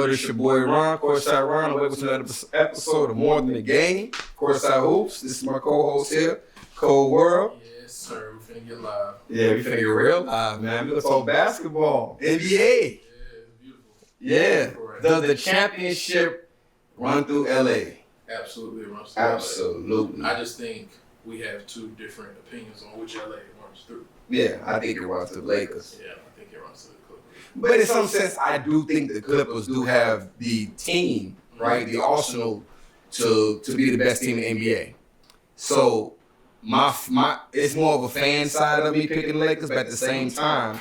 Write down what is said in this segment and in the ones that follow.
world? It's your boy Ron, Courtside Ron. Welcome to another episode of More Than a Game. Courtside Hoops. This is my co-host here, Cold World. Yes, sir. We finna get live. Yeah, we finna get real live, man. We gonna talk basketball, NBA. Yeah, it's beautiful. Yeah, Right. does the championship run through LA? Absolutely, it runs through Absolutely. LA. I just think we have two different opinions on which LA it runs through. Yeah, I think it runs through the Lakers. Yeah, I think it runs through the Clippers. But in some sense, I do think the Clippers do have the team, right, the arsenal to be the best team in the NBA. So my it's more of a fan side of me picking the Lakers, but at the same time,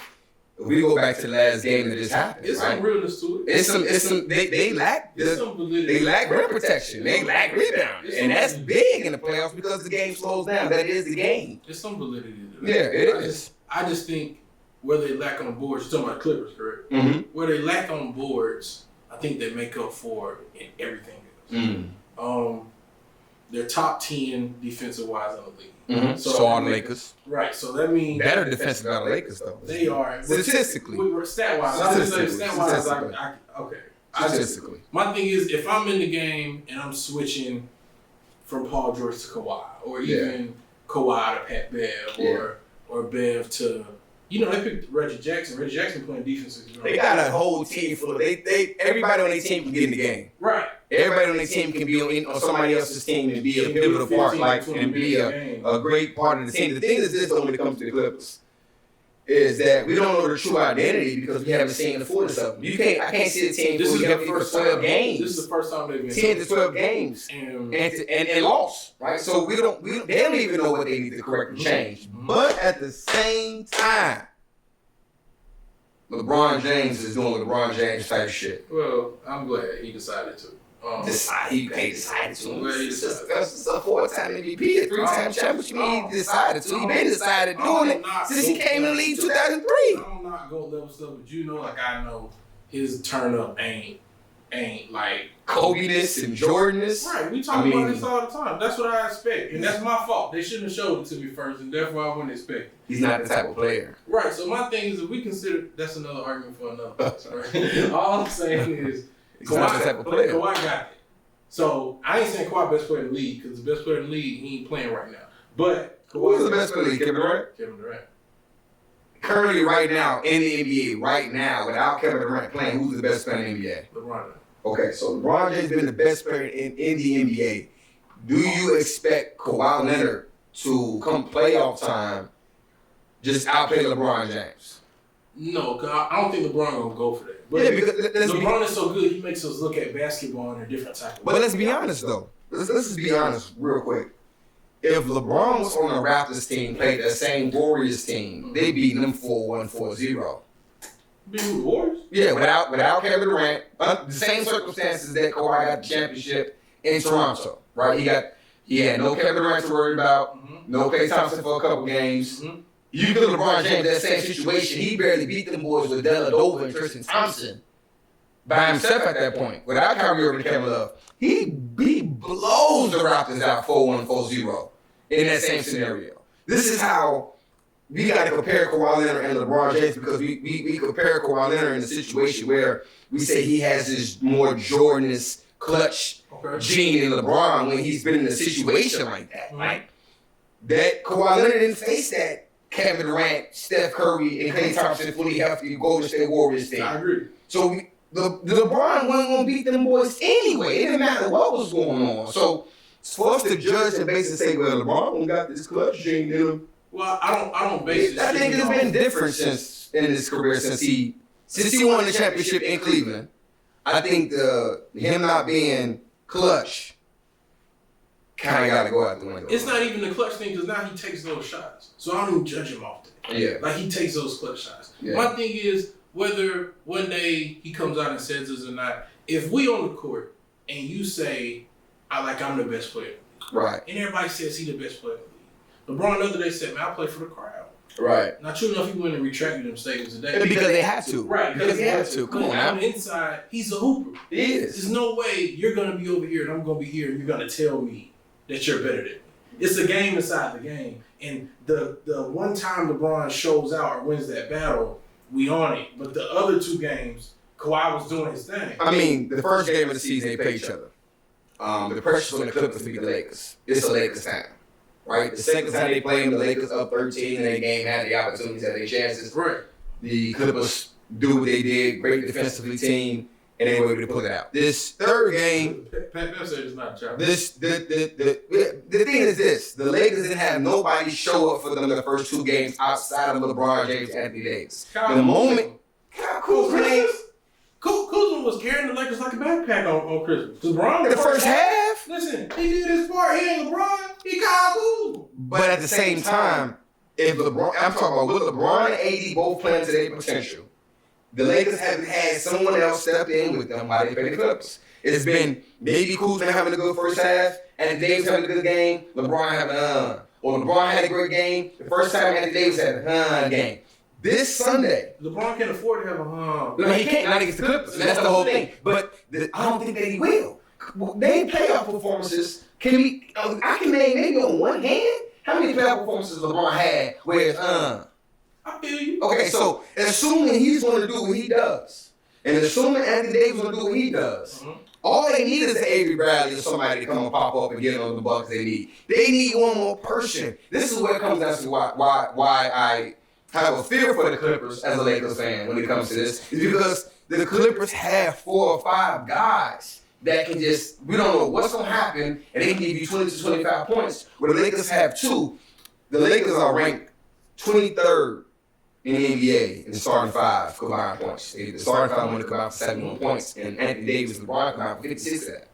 if we go back to the last game that just happened, It's right? some realness to it. It's some they lack It's some validity. they lack rim protection, they lack rebound, and that's big in the playoffs because the game slows down. That is the game. There's some validity to Yeah, that. it is. I just think where they lack on boards, you're talking about Clippers, correct? Mm-hmm. Where they lack on boards, I think they make up for in everything else. They're top 10 defensive wise in the league. Mm-hmm. So are the Lakers. Right, so that means Better defensive than the Lakers, though. they are Statistically. Stat wise, I was saying stat wise. Statistically. Okay. Statistically. My thing is, if I'm in the game and I'm switching from Paul George to Kawhi, or even Kawhi to Pat Bev, or Bev to, they picked Reggie Jackson. Reggie Jackson playing defense. They got a whole team full of everybody on their team can get in the game. Right. Everybody on their team can be on somebody else's team and be a pivotal part, and be a great part of the team. The thing is this, though, when it comes to the Clippers, is that we don't know the true identity because we haven't seen the fullness of them. I can't see the team fully healthy for 12 games. This is the first time they've been 10 to 12 games and lost, right? So they don't even know what they need to correct and change. But at the same time, LeBron James is doing LeBron James type shit. Well, I'm glad he decided to. He decided to. Well, he That's a 4-time MVP, a 3-time championship. He decided to. He been decided doing it since he came in the league 2003. I'm not going to level stuff, but I know his turn up ain't like Kobe-ness and Jordan-ness. Right, we talk about this all the time. That's what I expect, and that's my fault. They shouldn't have showed it to me first, and therefore I wouldn't expect it. He's not the type of player. Right, so my thing is, if we consider, that's another argument for another place, right? All I'm saying is, He's not the type of player. Kawhi got it. So I ain't saying Kawhi best player in the league, because the best player in the league, he ain't playing right now. But who's the best player in the league? Kevin Durant? Kevin Durant. Currently, right now, in the NBA, right now, without Kevin Durant playing, who's the best player in the NBA? LeBron. Okay, so LeBron James has been the best player in the NBA. Do you expect Kawhi Leonard to come playoff time just outplay LeBron James? No, cause I don't think LeBron gonna go for that. But Because LeBron is so good, he makes us look at basketball in a different type of way. But let's be honest though. Let's just be honest real quick. If LeBron was on a Raptors team, played the same Warriors team, they beating them 4-1, 4-0. Beat the Warriors? Yeah, without Kevin Durant, the same circumstances that Kawhi got the championship in Toronto, right? He had no Kevin Durant to worry about, no Klay Thompson for a couple games. You put LeBron James in that same situation, he barely beat them boys with Dellavedova and Tristan Thompson by himself at that point. Without Kyrie Irving and Kevin Love, he blows the Raptors out 4-1, 4-0 in that same scenario. This is how we got to compare Kawhi Leonard and LeBron James, because we compare Kawhi Leonard in a situation where we say he has this more Jordan-ness clutch gene in LeBron when he's been in a situation like that. Like that, Kawhi Leonard didn't face that Kevin Durant, Steph Curry, and Klay Thompson fully healthy Golden State Warriors team. I agree. So the LeBron wasn't going to beat them boys anyway. It didn't matter what was going on. So for us to judge and basically say, well, LeBron got this clutch gene in him. Well, I don't base it. I think it's been different in his career since he won the championship in Cleveland. I think him not being clutch kind of got to go out the window. It's not even the clutch thing, because now he takes those shots. So I don't even judge him off that. Yeah. Like, he takes those clutch shots. Yeah. My thing is, whether one day he comes out and says this or not, if we on the court and you say, I'm the best player, Right. and everybody says he the best player in the league. LeBron the other day said, man, I play for the crowd. Right. Not true enough, he went and retracted them statements today. Because they had to. Right. Because they had to. Come on now. On the inside, he's a hooper. He is. There's no way you're going to be over here and I'm going to be here and you're going to tell me that you're better than me. It's a game inside the game. And the one time LeBron shows out or wins that battle, we on it. But the other two games, Kawhi was doing his thing. I mean, the first game of the season, they play each other. The pressure's on the Clippers to beat the Lakers. It's a Lakers time, right? The second time they play them, the Lakers up 13 in the game, had the opportunities, had their chances. Right. The Clippers do what they did, great defensively team, and they were able to pull it out. This third game, Pat Bev said it's not a job. the thing is this: the Lakers didn't have nobody show up for them the first two games outside of LeBron James, Anthony Davis. The moment Kyle Kuzma Kuzma was carrying the Lakers like a backpack on Christmas. LeBron, the first half. Listen, he did his part. He ain't LeBron. He Kyle Kuzma. But at the same time, if LeBron, I'm talking about with LeBron and AD both playing to their potential, the Lakers haven't had someone else step in with them while they play the Clippers. It's been maybe Kuzma having a good first half, and Davis having a good game, LeBron having or LeBron had a great game. The first time Anthony Davis had a game. This Sunday, LeBron can't afford to have a No, he can't. Not against the Clippers. That's the whole thing. But I don't think that he will. They playoff performances. I can name maybe on one hand how many playoff performances LeBron had where it's I feel you. Okay, so assuming he's going to do what he does, and assuming Anthony Davis is going to do what he does, all they need is an Avery Bradley or somebody to come and pop up and get on the Bucks they need. They need one more person. This is where it comes down to why I have a fear for the Clippers as a Lakers fan when it comes to this, is because the Clippers have 4 or 5 guys that can just, we don't know what's going to happen, and they can give you 20 to 25 points, where the Lakers have 2. The Lakers are ranked 23rd in the NBA in starting 5 combined points. The starting 5 want to combine for 71 points, and Anthony Davis and LeBron combined for 56 of that.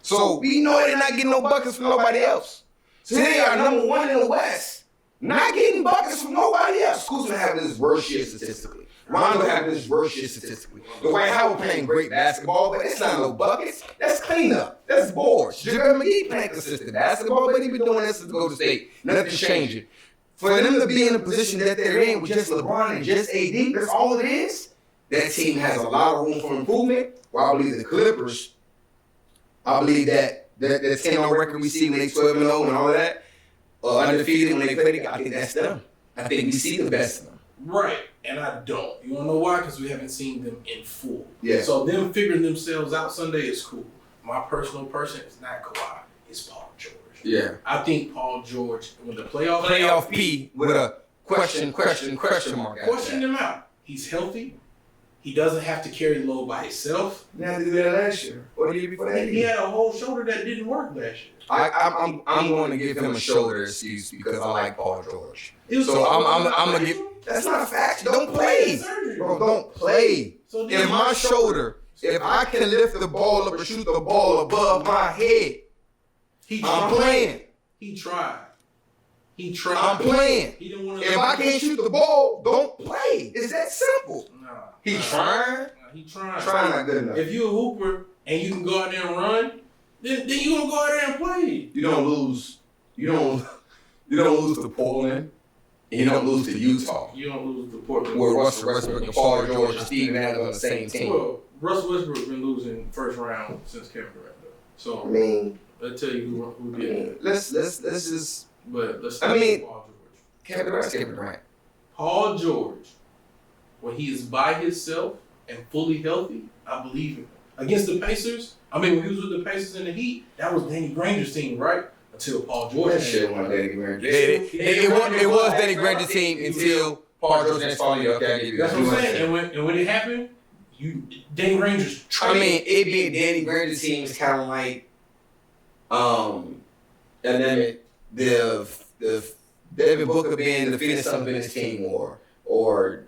So we know they're not getting no buckets from nobody else. So they are number 1 in the West, not getting buckets from nobody else. Kuzma having his worst year statistically. Rondo having his worst year statistically. Dwight Howard playing great basketball, but it's not no buckets. That's cleanup. That's boards. JaVale McGee playing consistent basketball, but he been doing this since Golden State. Nothing's changing. For them to be in the position that they're in with just LeBron and just AD, that's all it is. That team has a lot of room for improvement. While I believe the Clippers, I believe that 10-0 record we see when they 12-0 and all of that, undefeated when they play together, I think that's them. I think we see the best of them. Right, and I don't. You want to know why? Because we haven't seen them in full. Yeah. So them figuring themselves out Sunday is cool. My personal person is not Kawhi. It's Paul George. Yeah. I think Paul George, when the playoff P with a question mark. Question him out. He's healthy. He doesn't have to carry the load by himself. He had to do that last year. Or the year before that? He had a whole shoulder that didn't work last year. I'm going to give him a shoulder excuse because I like Paul George. So I'm gonna give. That's not a fact. Don't play, bro. Don't play. So if my shoulder, if I can lift the ball up or shoot the ball above my head, I'm playing. He tried. I'm playing. He didn't want to. If I can't shoot the ball, don't play. It's that simple. Nah. He trying. He trying. Trying not good enough. If you're a hooper and you can go out there and run, then you gonna go out there and play. You don't lose. You don't lose to Portland. And you don't lose to Utah. You don't lose to Portland. Where Russell Westbrook and Paul George and Steven Adams on the same team. Well, Russell Westbrook been losing first round since Kevin Durant. So I mean, let's tell you who did it. Let's just. But let's. I mean, Paul George. Kevin Durant. Paul George, when he is by himself and fully healthy, I believe him. Against the Pacers, I mean, when he was with the Pacers in the Heat, that was Danny Granger's team, right? Until Paul George. That shit wasn't Danny Granger. It was Danny Granger's team until Paul George and Staley up there. That's what I'm saying. And when it happened, Danny Granger's trade. I mean, it being Danny Granger's team is kind of like, and then the Devin Booker being the Phoenix Suns being his team, or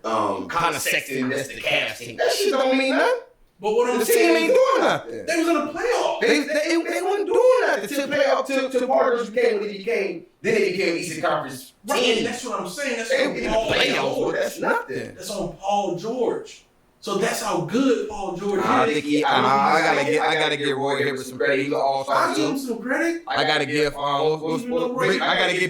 kind of Sexton that's the Cavs team. That shit don't mean nothing. But what I'm the saying, team ain't doing nothing. They was in the playoffs. They wasn't doing nothing till playoff till Paul George became what he became. Then they became Eastern Conference team. That's what I'm saying. That's they on in the Paul playoffs. George. That's nothing. That's on Paul George. So that's how good Paul George is. I gotta give Roy Hibbert some credit. He's an all-star I give too. him some credit. I gotta give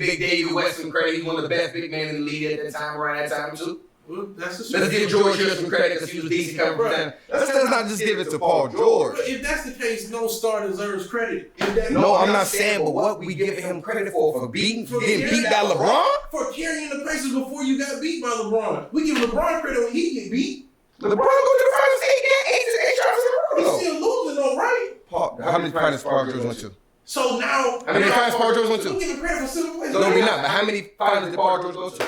Big David West some credit. He's one of the best big men in the league at that time, around that time too. Well, that's Let's give George Hill some credit because he was decent coming from them. Let's not just give it to Paul George. If that's the case, no star deserves credit. No, I'm not saying, but what we giving him credit for getting beat by LeBron? For carrying the Pacers before you got beat by LeBron. We give LeBron credit when he get beat. LeBron go to the finals 8 times in a row. He's still losing though, right? How many finals Paul George went to? So now, How many finals Paul George went to? We giving credit for civil plays. No, we're not. But how many finals did Paul George go to?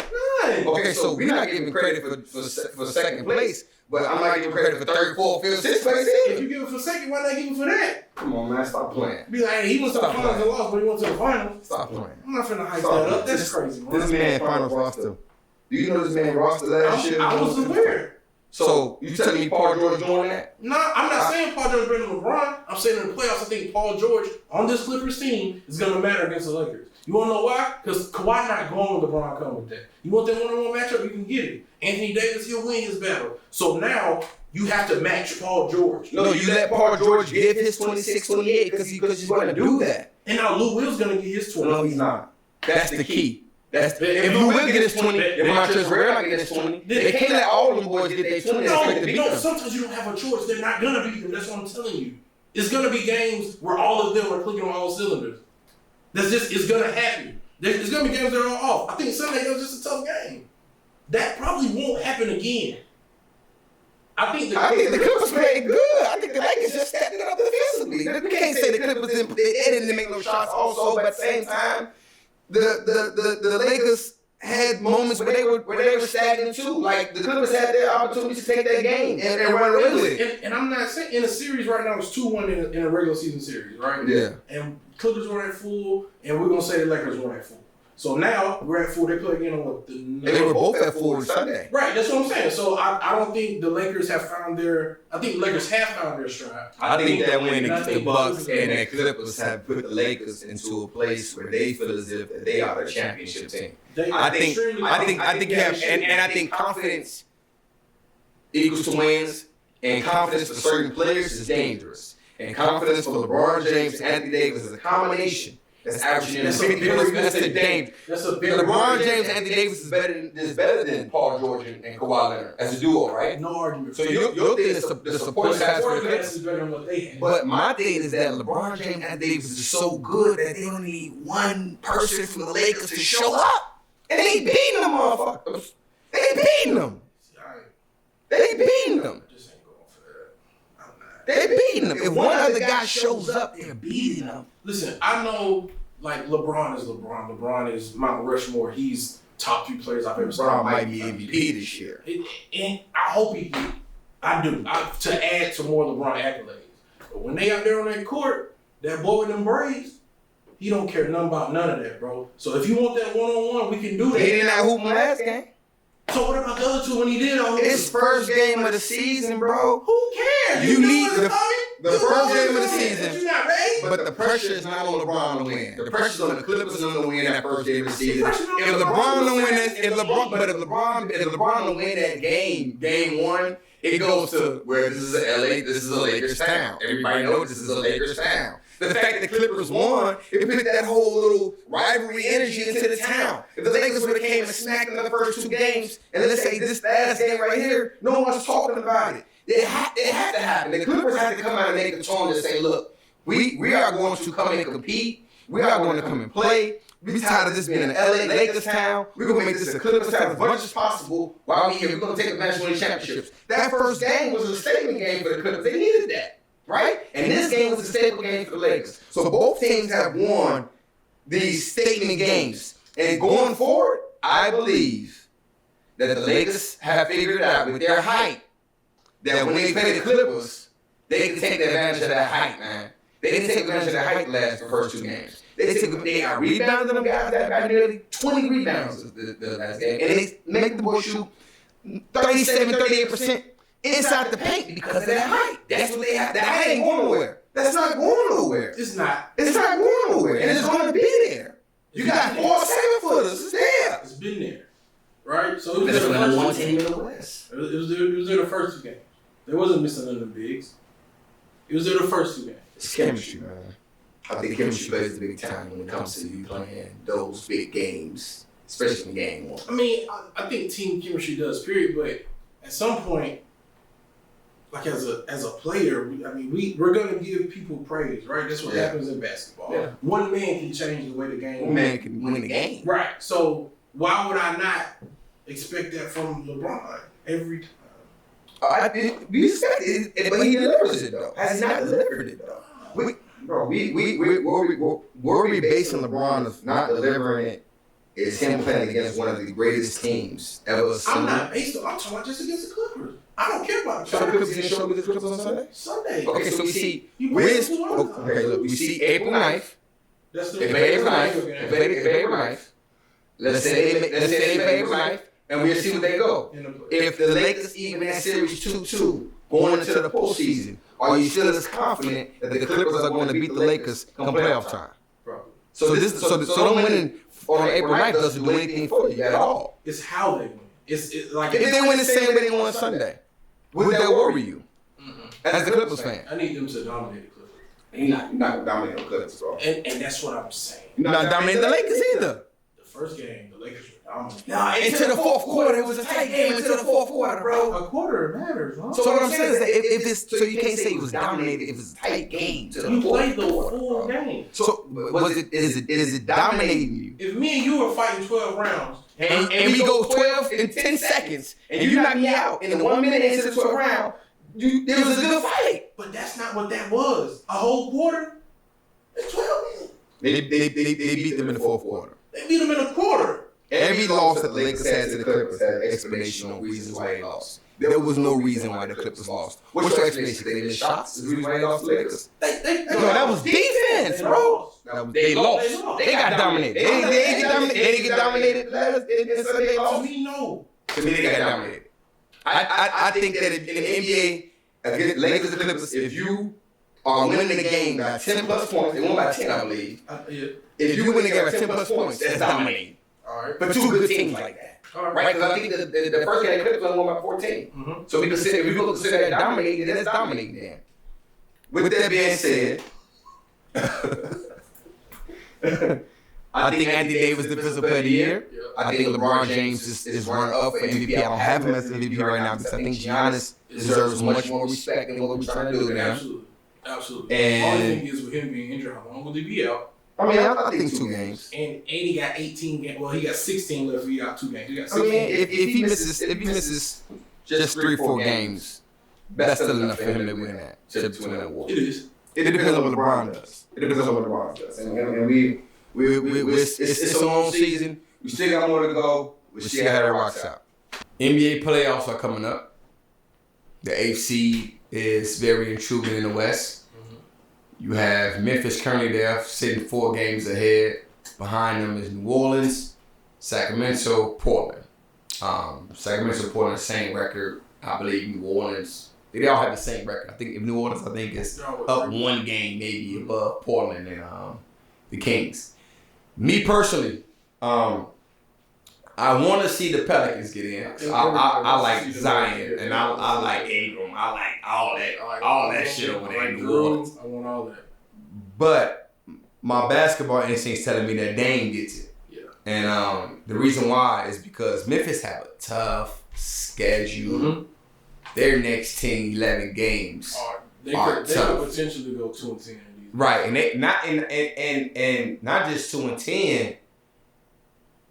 None. Okay, so we're not giving credit for second place, but I'm not giving credit for third, fourth, fifth, sixth place If either. you give it for second, why not give it for that? Come on, man, stop playing. Be like, hey, he went to the Stop finals playing. and lost, but he went to the finals. Stop playing. I'm not finna hype Stop that up. playing. That's crazy, bro. This man finals roster. Do you know this man roster last year? I was aware. So you telling me Paul George doing that? No, I'm not saying Paul George better than LeBron. I'm saying in the playoffs, I think Paul George on this Clippers team is going to matter against the Lakers. You want to know why? Because Kawhi not going with LeBron coming with that. You want that one-on-one matchup, you can get it. Anthony Davis, he'll win his battle. So now you have to match Paul George. No, you let Paul George give his 26, 28 because he's going to do that. And now Lou Will's going to get his 20. No, he's not. That's the key. If Lou Will get his 20, if Montrezl Harrell not get his 20, they can't let all them boys get their 20 and expect to beat them. Sometimes you don't have a choice. They're not going to beat them. That's what I'm telling you. It's going to be games where all of them are clicking on all cylinders. It's going to happen. There's going to be games that are all off. I think Sunday was just a tough game. That probably won't happen again. I think the Clippers played good. I think the Lakers just stepped it up defensively. We can't say the Clippers didn't make no shots also, but at the same time, the Lakers had moments where they were stagnant too. Like the Clippers had their opportunity to take that game and run away with it. And I'm not saying in a series right now it's 2-1 in a regular season series, right? Yeah. And Clippers were at full, and we're gonna say the Lakers were at full. So now we're at full. They play again on what the. And they were both at full on Sunday. Right, that's what I'm saying. So I don't think the Lakers have found their. I think the Lakers have found their stride. I think that when the Bucks and the Clippers have put the Lakers into a place where they feel as if they are the championship team. I think you have, and I think confidence equals to wins, and confidence for certain players is dangerous. And confidence for LeBron James and Anthony Davis is a combination. That's averaging in 50 points. That's a danger. LeBron James and Anthony Davis is better than Paul George and Kawhi Leonard as a duo, right? No argument. So your thing is the support staff for the Clippers. is better than what they had. But my thing is that LeBron James and Anthony Davis is so good that they don't need one person from the Lakers to show up. And they beating them, motherfuckers. They beating them. They beating them. Just ain't going for that. I'm not. They beating them. If one other guy shows up, they're beating them. Listen, I know like LeBron is LeBron. LeBron is Mount Rushmore. He's top 3 players I've ever seen. LeBron might be MVP this year. And I hope he do. I do. To add to more LeBron accolades. But when they out there on that court, that boy with them braids, he don't care nothing about none of that, bro. So if you want that one-on-one, we can do that. He did not hoop last game. So what about the other 2 when he did? It's first game of the season, bro. Who cares? You need the first first game of the season. You not ready? But the pressure is not on LeBron to win. The pressure is on the Clippers to win that first game of the season. If LeBron don't win that, if LeBron don't win that game 1, it goes to where this is a Lakers town. Everybody knows this is a Lakers town. The fact that the Clippers won, it put that whole little rivalry energy into the town. If the Lakers would have came and smacked in the first 2 games, and let's say this last game right here, no one's talking about it. It had to happen. The Clippers had to come out and make the tone and say, look, we are going to come and compete. We are going to come and play. We're tired of this being an LA Lakers town. We're going to make this a Clippers town as much as possible while we're here. We're going to take advantage of the championships. That first game was a statement game for the Clippers. They needed that, right? And this game was a statement game for the Lakers. So both teams have won these statement games. And going forward, I believe that the Lakers have figured it out with their height, that when they play the Clippers, they can take advantage of that height, man. They didn't take advantage of that height the first 2 games. They are rebounding them guys that got nearly 20 rebounds the last game. And they make the boys shoot 37, 38% inside the paint because of that height. That's what they have. That height ain't going nowhere. That's not going nowhere. It's not. It's not going nowhere. And it's going to be there. You got 4 7-footers. It's there. It's been there. Right? So it was That's the the number 1 first team in the West. It was there the first 2 games. They wasn't missing none of the bigs. It was there the first 2 games. It's chemistry, man. I think chemistry plays a big time when it comes to you playing those big games, especially in game 1. I mean, I think team chemistry does, period. But at some point, like as a player, we're gonna give people praise, right? That's what happens in basketball. Yeah. One man can change the way the game. One man can win the game. Right. So why would I not expect that from LeBron every time? We expect it, but he delivers it though. Has he not delivered it though? Where we basing LeBron of not delivering it is him playing against one of the greatest teams ever seen. I'm not based on. I'm talking about just against the Clippers. I don't care about the So the Clippers didn't show me the Clippers on Sunday? Sunday. Okay, so we see. Okay, look, we see April 9th. That's the They play April 9th. They play April 9th. Let's say they play April 9th, and we'll see where they go. If the Lakers even that series 2-2 going into the postseason, are you still as confident that the Clippers are going to beat the Lakers come playoff time? So them winning on April 9th doesn't do anything for you at all. It's how they win. It's like If they win the same way they won Sunday, would that worry you as a Clippers fan? I need them to dominate the Clippers. You're not dominating the Clippers, bro. And that's what I'm saying. You're not dominating the Lakers either. The first game, the Lakers were dominant. Nah, into the fourth quarter, it was a tight game into the fourth quarter, bro. A quarter matters, huh? So what I'm saying is that if it's so you can't say it was dominated if it's a tight game. To the You fourth played the quarter, full bro. game. So is it dominating you? If me and you were fighting 12 rounds, And we go 12 in 10 seconds, and you knock me out in the 1 minute into the 12th round, it was a good fight. but that's not what that was. A whole quarter? It's 12 minutes. They beat them in the fourth quarter. They beat them in a quarter. Every loss that the Lakers had to the Clippers had an explanation on reasons why they lost. There was no reason why the Clippers lost. What's your explanation? They missed shots? Is the reason why they lost the Lakers? No, that was defense, bro. They lost. They got dominated. They didn't get dominated in Sunday loss. We know. To me, they got dominated. I think that in the NBA, against Lakers and Clippers, if you are winning the game by 10 plus points, they won by 10, I believe. If you win the game by 10 plus points, that's dominating. All right. For two good teams like that. Right? Because I think the first game, the Clippers only won by 14. Mm-hmm. So if we consider that dominating, then that's dominating then. With that being said, I think Anthony Davis is defensive player of the year. I think LeBron James is running up for MVP. I don't have him as MVP right now because I think Giannis deserves much more respect than what we're trying to do now. Absolutely. And only thing is with him being injured, how long will he be out? I mean, I think 2 games. And he got 18 games. Well, he got 16 left. He got 2 games. He got I 16 mean, if he misses just 3-4 games, that's still enough for him to win that. To win that award. It is. It depends on what LeBron does. And it's a long season. We still got more to go. We still got it rocks out. NBA playoffs are coming up. The AFC is very intriguing in the West. You have Memphis currently there, sitting 4 games ahead. Behind them is New Orleans, Sacramento, Portland. Sacramento, Portland, same record. I believe New Orleans. They all have the same record. I think if New Orleans, is up 1 game maybe above Portland and the Kings. Me personally, I want to see the Pelicans get in. I like Zion and I like Ingram. I like all that shit over there in New Orleans. I want all that. But my basketball instinct's telling me that Dame gets it. Yeah. And the reason why is because Memphis have a tough schedule. Mm-hmm. Their next 10, 11 games they could potentially go 2-10. Right, and they not just 2-10.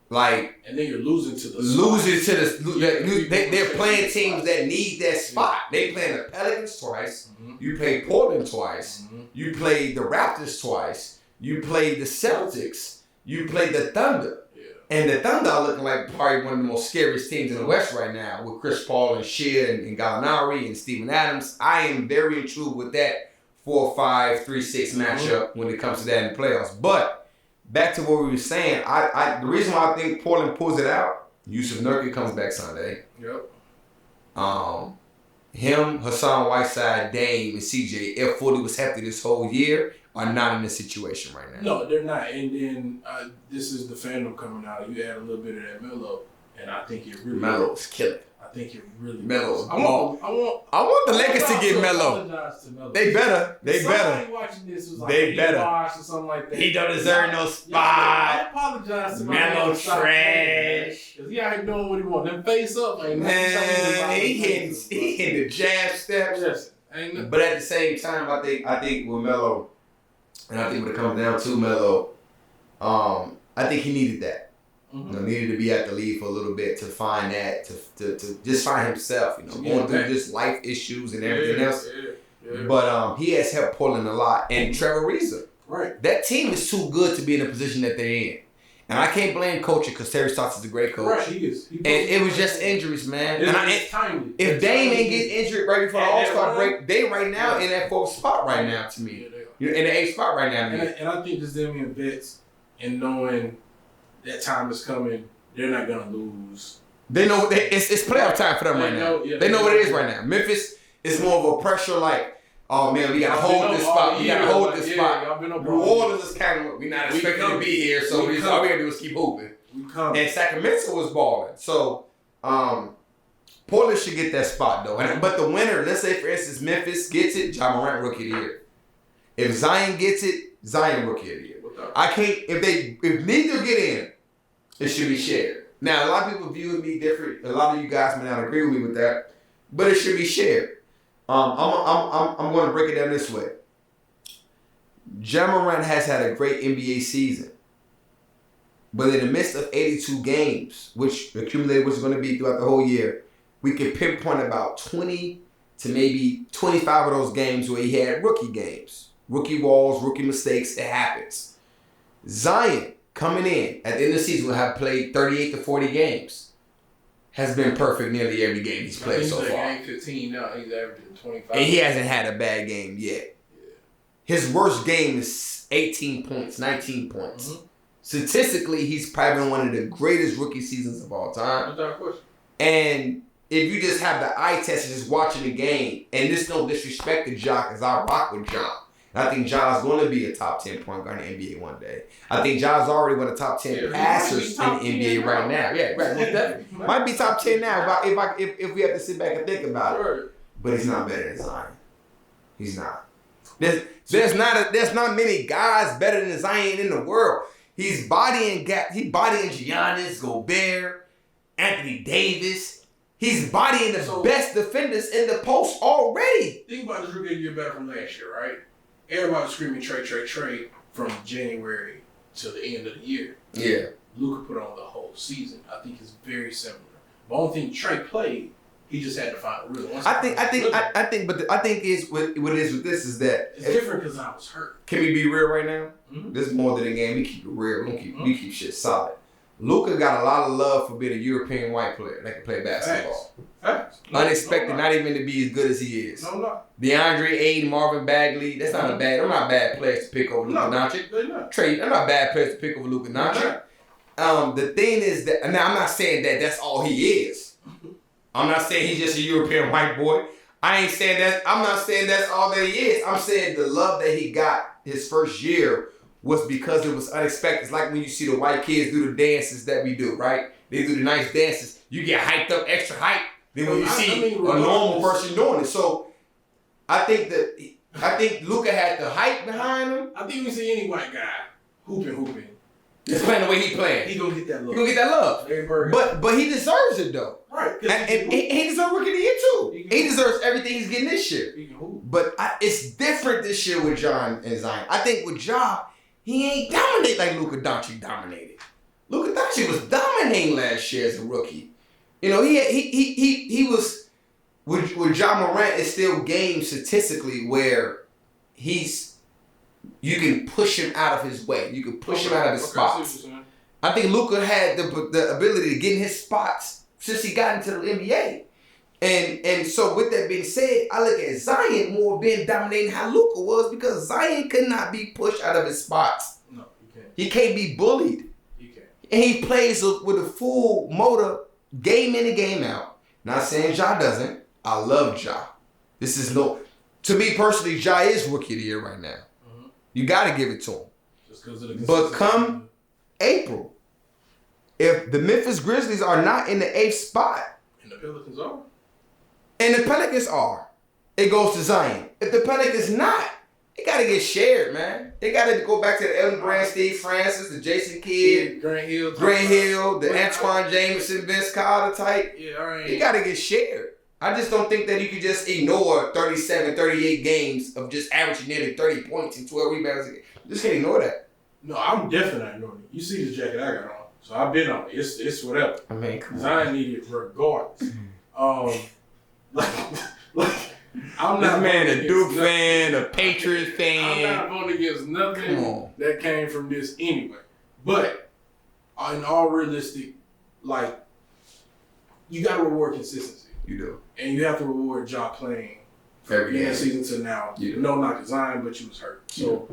Like, and then you're losing to the they're playing teams that need that spot. They playing the Pelicans twice. Mm-hmm. You play Portland twice. Mm-hmm. You play the Raptors twice. You play the Celtics. You play the Thunder. Yeah. And the Thunder are looking like probably one of the most scariest teams in the West right now with Chris Paul and Shea and Gallinari and Steven Adams. I am very intrigued with that 4-5, 3-6 matchup when it comes to that in the playoffs. But back to what we were saying, the reason why I think Portland pulls it out, Yusuf Nurkic comes back Sunday. Yep. Him, Hassan Whiteside, Dame, and CJ, if Fully was healthy this whole year, are not in this situation right now. No, they're not. And then this is the fandom coming out. You add a little bit of that Melo, and I think it really Melo's killing. I think it really. Melo's I want the Lakers to get Melo. They better. Somebody watching this was like they better. Or something like that. He don't deserve no spot. I apologize to Melo trash. Cause he out here doing what he want. Them face up, man. He hitting the jab steps. Yes. But at the same time, I think with Melo, and I think when it comes down to Melo, I think he needed that. needed to be at the league for a little bit to find that, to just find himself, going through just life issues and everything else. Yeah. But he has helped Portland a lot. And Trevor Ariza. Right. That team is too good to be in the position that they're in. And I can't blame coaching because Terry Stotts is a great coach. Right, he is. And it was just injuries, man. It's timely. If Dame ain't get injured right before the All-Star break, they right now in that 4th spot right now to me. You're in the 8th spot right now to me. And I think just them being vets and knowing that time is coming, they're not going to lose. They know it's playoff time for them right now. They know what it is right now. Memphis is more of a pressure like, oh man, we gotta hold this spot. We gotta hold this spot. New Orleans is kind of, we're not expecting to be here, so all we gotta do is keep hooping. And Sacramento was balling. So Portland should get that spot though. But the winner, let's say for instance, Memphis gets it, Ja Morant Rookie of the Year. If Zion gets it, Zion Rookie of the Year. I can't, if neither get in, it should be shared. Now, a lot of people view me different. A lot of you guys may not agree with me with that, but it should be shared. I'm going to break it down this way. Ja Morant has had a great NBA season, but in the midst of 82 games, which accumulated, which is going to be throughout the whole year, we can pinpoint about 20 to maybe 25 of those games where he had rookie games, rookie walls, rookie mistakes. It happens. Zion coming in at the end of the season will have played 38 to 40 games. Has been perfect nearly every game he's played so far. Game 15 now, he's averaging 25. And he hasn't had a bad game yet. Yeah. His worst game is 18 points, 19 points. Mm-hmm. Statistically, he's probably one of the greatest rookie seasons of all time. Without question. And if you just have the eye test and just watching the game, and this no disrespect to Ja, because I rock with Ja. I think Ja's going to be a top 10 point guard in the NBA one day. I think Ja's already one of the top 10 passers in the NBA right now. Yeah, right. Definitely. Might be top 10 now if we have to sit back and think about it. But he's not better than Zion. He's not. There's not many guys better than Zion in the world. He's bodying Giannis, Gobert, Anthony Davis. He's bodying the best defenders in the post already. Think about this rookie year better from last year, right? Everybody was screaming trade from January to the end of the year. Yeah. Luka put on the whole season. I think it's very similar. The only thing Trey played, he just had to find a rhythm. I think is what it is with this is that it's different because I was hurt. Can we be real right now? Mm-hmm. This is more than a game. We keep it real. We keep shit solid. Luka got a lot of love for being a European white player that can play basketball. Facts. Unexpected, not even to be as good as he is. No. DeAndre Ayton, Marvin Bagley, that's not they're not bad players to pick over Luka Doncic. They're not. They're not bad players to pick over Luka Doncic. The thing is that, now I'm not saying that that's all he is. I'm not saying he's just a European white boy. I'm not saying that's all that he is. I'm saying the love that he got his first year was because it was unexpected. It's like when you see the white kids do the dances that we do, right? They do the nice dances. You get hyped up, extra hype. Then when you see a normal person doing it. So I think Luka had the hype behind him. I think we see any white guy hooping. He's playing the way he playing. He gonna get that love. But he deserves it though. Right. And he deserves Rookie of the Year too. He deserves everything he's getting this year. But it's different this year with John and Zion. I think with Ja, he ain't dominate like Luka Doncic dominated. Luka Doncic was dominating last year as a rookie. You know, he was with Ja Morant is still game statistically where you can push him out of his way. You can push him out of his spots. I think Luka had the ability to get in his spots since he got into the NBA. And so with that being said, I look at Zion more being dominating how Luka was because Zion could not be pushed out of his spots. No, you can't. He can't be bullied. You can't. And he plays with a full motor game in and game out. Not saying Ja doesn't. I love Ja. To me personally, Ja is Rookie of the Year right now. Mm-hmm. You got to give it to him. Just because of the but come April, if the Memphis Grizzlies are not in the 8th spot, and the Pelicans are, it goes to Zion. If the Pelicans not, it got to get shared, man. They got to go back to the Elton Brand, Steve Francis, the Jason Kidd, Grant Hill, the Antoine Jameson, Vince Carter type. Yeah, all right. It got to get shared. I just don't think that you could just ignore 37, 38 games of just averaging nearly 30 points and 12 rebounds. You just can't ignore that. No, I'm definitely not ignoring it. You see the jacket I got on. So I've been on it. It's whatever. I mean, come on. Zion needed regardless. I'm not a Duke fan, a Patriots fan. I'm not voting against nothing that came from this anyway. But in all realistic, like, you got to reward consistency. You do. And you have to reward Ja playing from the season to now. No knock Zion, but you was hurt. So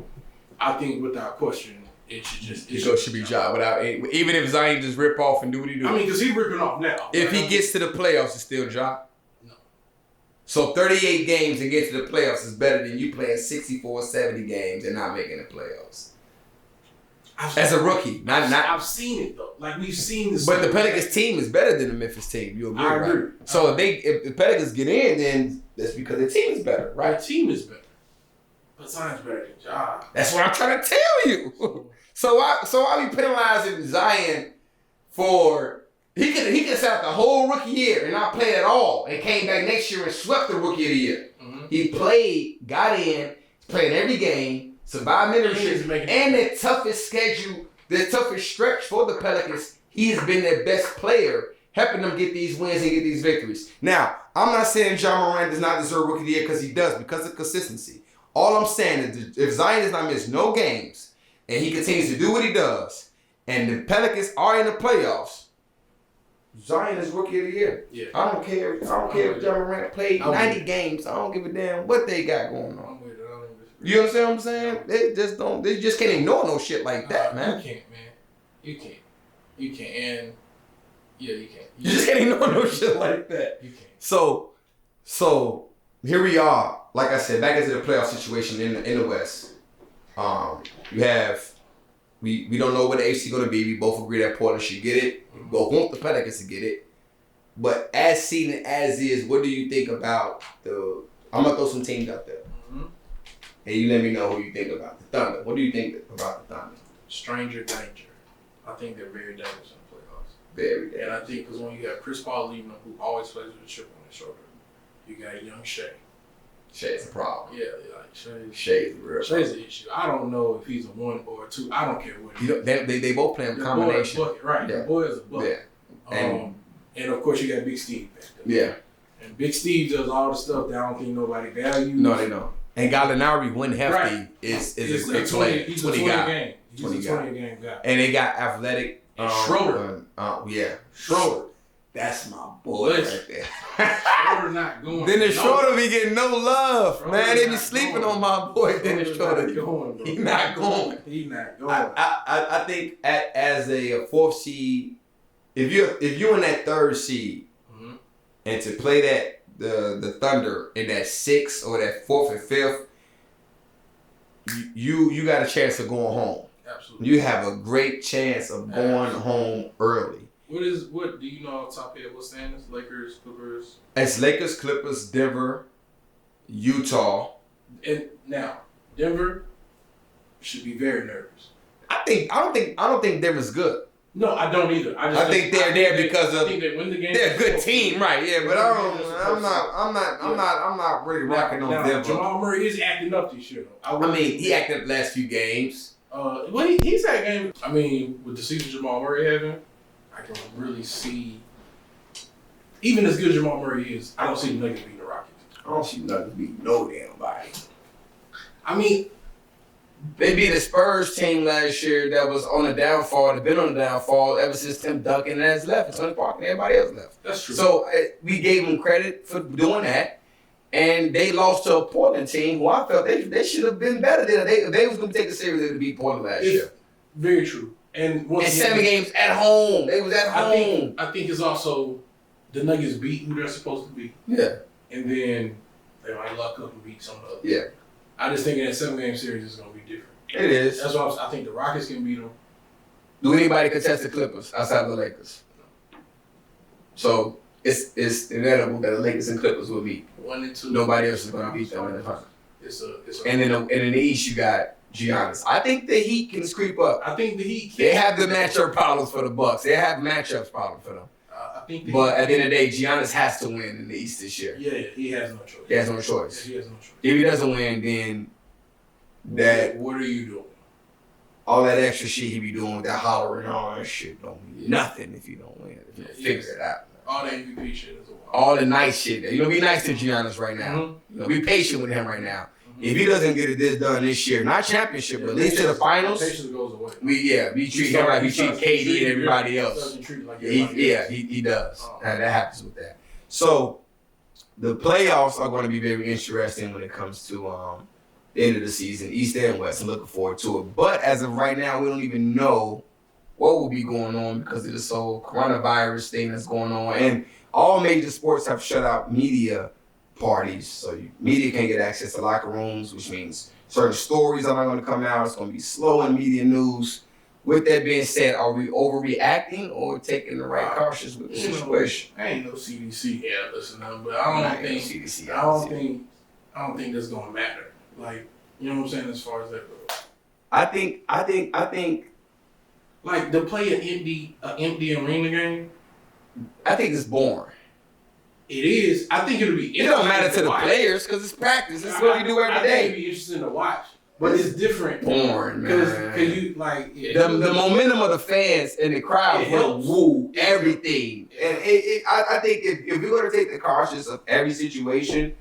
I think without question, it should be Ja. Without even if Zion just rip off and do what he do. I mean, because he's ripping off now. If he gets to the playoffs, it's still Ja. No. So 38 games and get to the playoffs is better than you playing 64, 70 games and not making the playoffs. As a rookie, not. I've seen it though. Like we've seen this. But the Pelicans team is better than the Memphis team. You agree, I agree. Right? So if the Pelicans get in, then that's because their team is better, right? Their team is better. But Zion's better than Ja. That's what I'm trying to tell you. So I be penalizing Zion for he could set out the whole rookie year and not play at all and came back next year and swept the rookie of the year. Mm-hmm. He played, got in, played every game, survived mentorship, and the toughest schedule, the toughest stretch for the Pelicans. He has been their best player, helping them get these wins and get these victories. Now, I'm not saying Ja Morant does not deserve rookie of the year because he does, because of consistency. All I'm saying is if Zion does not miss no games and he continues to do what he does, and the Pelicans are in the playoffs, Zion is rookie of the year. Yeah. I don't care if Ja Morant played 90 games. I don't give a damn what they got going on. You understand what I'm saying? They just can't ignore no shit like that, man. You can't, man. You can't. And yeah, you can't. You just can't ignore no shit like that. You can't. So here we are. Like I said, back into the playoff situation in the West. You have we don't know what the AFC going to be. We both agree that Portland should get it. We both want the Pelicans to get it. But as seen and as is, what do you think about the? I'm gonna throw some teams out there. Mm-hmm. And you let me know who you think about the Thunder. What do you think about the Thunder? Stranger danger. I think they're very dangerous in the playoffs. Very dangerous. And I think because when you have Chris Paul leaving them, who always plays with a chip on his shoulder, you got young Shea. Shea's a problem. Yeah, like Shea's a real problem. Shea's the issue. I don't know if he's a 1 or a 2. I don't care what he is. They both play in combination. Right. Yeah. The boy is a bucket. Yeah. And of course you got Big Steve back there. Yeah. And Big Steve does all the stuff that I don't think nobody values. No, they don't. And Gallinari, when healthy, is a great player. He's a 20 guy. He's a 20-game guy. And they got athletic. Schroeder. Schroeder. That's my boy right there. Schroeder not going. Dennis Schroeder be getting no love, Schroeder, man. They be sleeping on my boy Dennis Schroeder. He's not going. He's not going. I think as a 4th seed, if you're in that 3rd seed, mm-hmm. and to play that the Thunder in that 6th or that 4th and 5th, you got a chance of going home. Absolutely. You have a great chance of going home early. What do you know off the top of your head? What standings? Lakers, Clippers? It's Lakers, Clippers, Denver, Utah. And now, Denver should be very nervous. I don't think Denver's good. No, I don't either. I think they're there because of they win the game. They're a good team, right? Yeah, but I'm not really rocking on Denver. Jamal Murray is acting up this year. I mean, he acted up the last few games. He's had games. I mean, with the season Jamal Murray having, I can really see, even as good as Jamal Murray is, I don't see the Nuggets beating the Rockets. I don't see the Nuggets beating no damn body. I mean, they beat the Spurs team last year that was on the downfall. They've been on the downfall ever since Tim Duncan has left and Tony Parker and everybody else left. That's true. So we gave them credit for doing that. And they lost to a Portland team who I felt they should have been better than they was going to take the series. They would beat Portland last year. Very true. And 7 games at home. They was at home. I think it's also the Nuggets beat who they're supposed to beat. Yeah. And then they might luck up and beat some of the others. Yeah. I just think that 7-game series is going to be different. It is. That's why I think the Rockets can beat them. Do anybody contest the Clippers outside of the Lakers? No. So it's inevitable that the Lakers and Clippers will meet. 1 and 2. Nobody else is going to beat them in the final. And in the East you got Giannis. I think the Heat can creep up. I think the Heat can. They have the matchup problems for the Bucks. They have matchups problems for them. But at the end of the day, Giannis has to win in the East this year. Yeah, he has no choice. He has no choice. Yeah, he has no choice. If he doesn't win, then What are you doing? all that extra shit he be doing with that hollering, all that shit don't mean nothing if you don't win. If you don't figure it out. All the MVP shit is a while. All the nice shit. You know, be nice to Giannis right now. Mm-hmm. You know, be patient with him right now. If he doesn't get this done this year, not championship, but at least to the finals, patience goes away. We treat him like we treat KD and everybody else. He does. That happens with that. So the playoffs are going to be very interesting when it comes to the end of the season, East and West. I'm looking forward to it. But as of right now, we don't even know what will be going on because of this whole coronavirus thing that's going on. And all major sports have shut out media parties, so media can't get access to locker rooms, which means certain stories are not going to come out. It's going to be slow in media news. With that being said, are we overreacting or taking the right cautious with the situation? I ain't no CDC analyst or nothing, but I don't think that's going to matter. Like, you know what I'm saying, as far as that goes. I think like to play an empty arena game, I think it's boring. It is. I think it'll be. It don't matter to the players because it's practice. It's what you do every day. I think it'd be interesting to watch, but it's different. Boring, man. Because you like the momentum of the fans and the crowd will woo everything. And I think if we're going to take the cautious of every situation,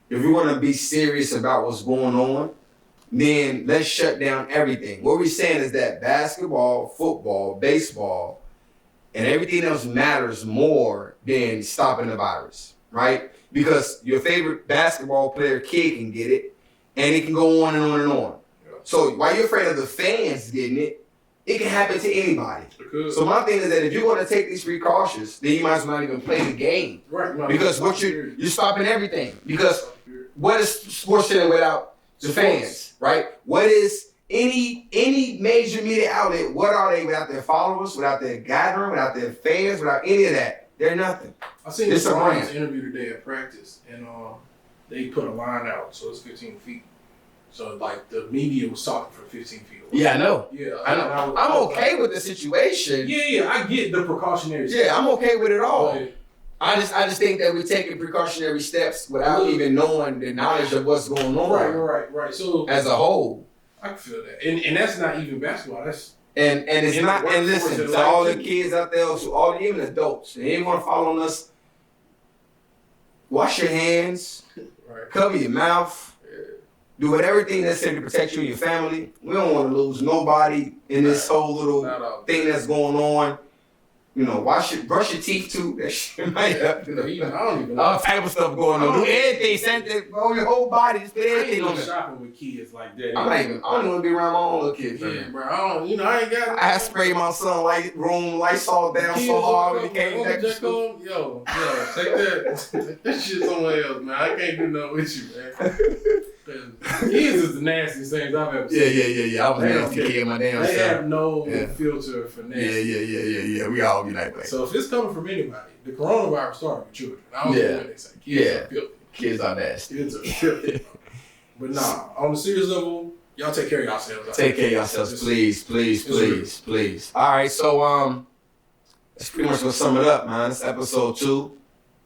if we want to be serious about what's going on, then let's shut down everything. What we're saying is that basketball, football, baseball, and everything else matters more than stopping the virus, right? Because your favorite basketball player kid can get it, and it can go on and on and on. Yeah. So while you're afraid of the fans getting it, it can happen to anybody. So my thing is that if you're going to take these precautions, then you might as well not even play the game. Right. Because what you're stopping everything. Because what is sports center without the fans, right? What is any major media outlet, what are they without their followers, without their gathering, without their fans, without any of that? They're nothing. I seen this interview today at practice, and they put a line out, so it's 15 feet. So, like, the media was talking for 15 feet away. Yeah, I know. Yeah, I know. I'm okay with the situation. Yeah, I get the precautionary steps. Yeah, I'm okay with it all. But I just think that we're taking precautionary steps without even knowing the knowledge of what's going on. Right. So as a whole. I can feel that. And that's not even basketball. That's and it's not, and listen, to all the kids out there, so all even adults, they ain't want to follow us. Wash your hands, cover your mouth, do everything necessary to protect you and your family. We don't want to lose nobody in this whole little thing that's going on. You know, brush your teeth too. That shit might help. You know, I don't even know. All type of stuff going on. Do everything, send your whole body, just put everything on there. Shopping with kids like that. I don't even want to be around my own little kids. Yeah, bro. I ain't got. I sprayed my son Lysol down so hard when he came back to school. Yo, take that shit somewhere else, man. I can't do nothing with you, man. Kids is the nastiest things I've ever seen. Yeah. I was a nasty kid my damn self. They have no filter for nasty. Yeah. We all be like that. So if it's coming from anybody, the coronavirus started with children. I don't know what they say. Kids are filthy. Kids are nasty. Kids are filthy. But nah, on the serious level, y'all take care of yourselves. Take care of yourselves, please. All right, so that's pretty much gonna sum it up, man. It's episode 2.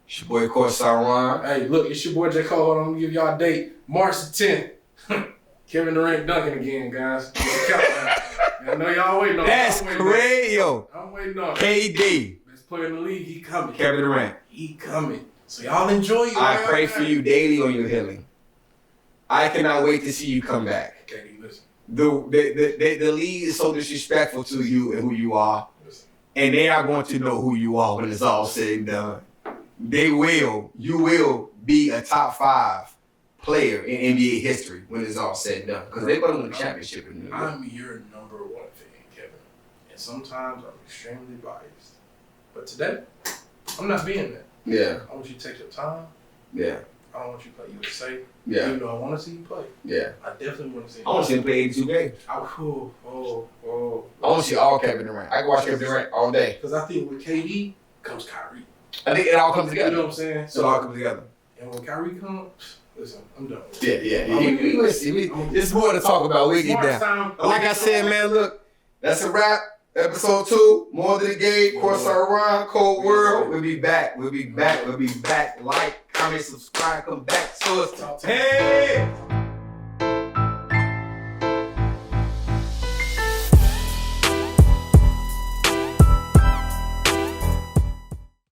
It's your boy, of course, Sauron. Hey, look, it's your boy J. Cole. Hold on, I'm gonna give y'all a date. March the 10th. Kevin Durant dunking again, guys. I know y'all waiting on it. That's crazy, yo. I'm waiting on it. KD. Best player in the league, he coming. Kevin Durant. He coming. So y'all enjoy it. I pray for you daily on your healing. I cannot wait to see you come back. KD, listen. The league is so disrespectful to you and who you are. Listen. And they are going to know who you are when it's all said and done. You will be a top 5 player in NBA history when it's all said and done. Because they're going to win the championship in New York. I'm your number 1 fan, Kevin. And sometimes I'm extremely biased. But today, I'm not being that. Yeah. I want you to take your time. Yeah. I don't want you to play USA. Yeah. Even though I want to see you play. Yeah. I definitely want to see you play. I want to see him play 82 games. I want to see all Kevin Durant. I can watch Kevin Durant all day. Because I think with KD comes Kyrie. I think it all comes together. You know what I'm saying? So it all comes together. And when Kyrie comes, listen, I'm done. Yeah. There's more to talk about. We'll get down. Like I said, man, look, that's a wrap. Episode 2, More Than a Game, Corsair Ron, Cold World. We'll be back. Like, comment, subscribe, come back to us. Hey!